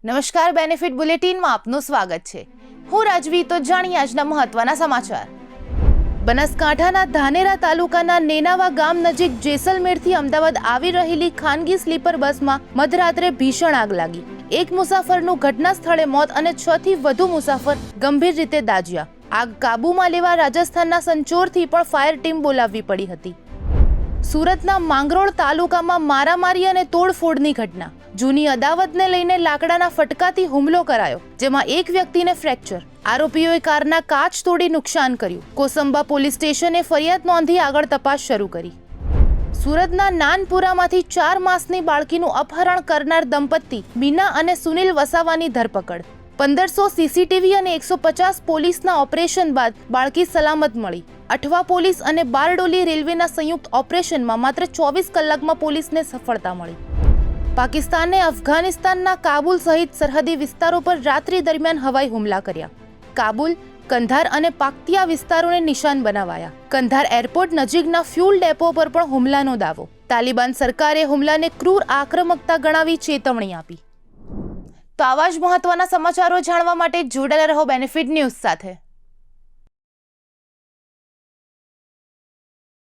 નમસ્કાર, બેનિફિટ બુલેટિનમાં આપનું સ્વાગત છે। હું રાજવી। તો જાણીએ આજના મહત્વના સમાચાર। બનાસકાંઠાના ધાનેરા તાલુકાના નેનાવા ગામ નજીક જેસલમેરથી અમદાવાદ આવી રહેલી ખાનગી સ્લીપર બસમાં મધરાત્રે ભીષણ આગ લાગી। એક મુસાફરનું ઘટના સ્થળે મોત અને 6 થી વધુ મુસાફર ગંભીર રીતે દાઝ્યા। આગ કાબૂમાં લેવા રાજસ્થાનના સંચોરથી પણ ફાયર ટીમ બોલાવવી પડી હતી। સુરતના માંગરોળ તાલુકામાં મારામારી અને તોડફોડની ઘટના। જૂની અદાવતને લઈને લાકડાના ફટકાથી હુમલો કરાયો, જેમાં એક વ્યક્તિને ફ્રેક્ચર। આરોપીઓએ કારના કાચ તોડી નુકસાન કર્યું। કોસંબા પોલીસ સ્ટેશને ફરિયાદ નોંધી આગળ તપાસ શરૂ કરી। સુરતના નાનપુરામાંથી 4 માસની બાળકીનું અપહરણ કરનાર દંપતી મીના અને સુનિલ વસાવાની ધરપકડ। 1500 સીસીટીવી અને 150 પોલીસના ઓપરેશન બાદ બાળકી સલામત મળી। અઠવા પોલીસ અને બારડોલી રેલવેના સંયુક્ત ઓપરેશનમાં માત્ર 24 કલાકમાં પોલીસને સફળતા મળી। પાકિસ્તાને અફઘાનિસ્તાનના કાબુલ સહિત સરહદી વિસ્તારો પર રાત્રિ દરમિયાન હવાઈ હુમલા કર્યા। કાબુલ, કંધાર અને પાક્તિયા વિસ્તારોને નિશાન બનાવાયા। કંધાર એરપોર્ટ નજીકના ફ્યુલ ડેપો પર પણ હુમલાનો દાવો। તાલિબાન સરકારે હુમલાને ક્રૂર આક્રમકતા ગણાવી ચેતવણી આપી। તો આવા જ મહત્વના સમાચારો જાણવા માટે જોડાયેલા રહો બેનિફિટ ન્યૂઝ સાથે।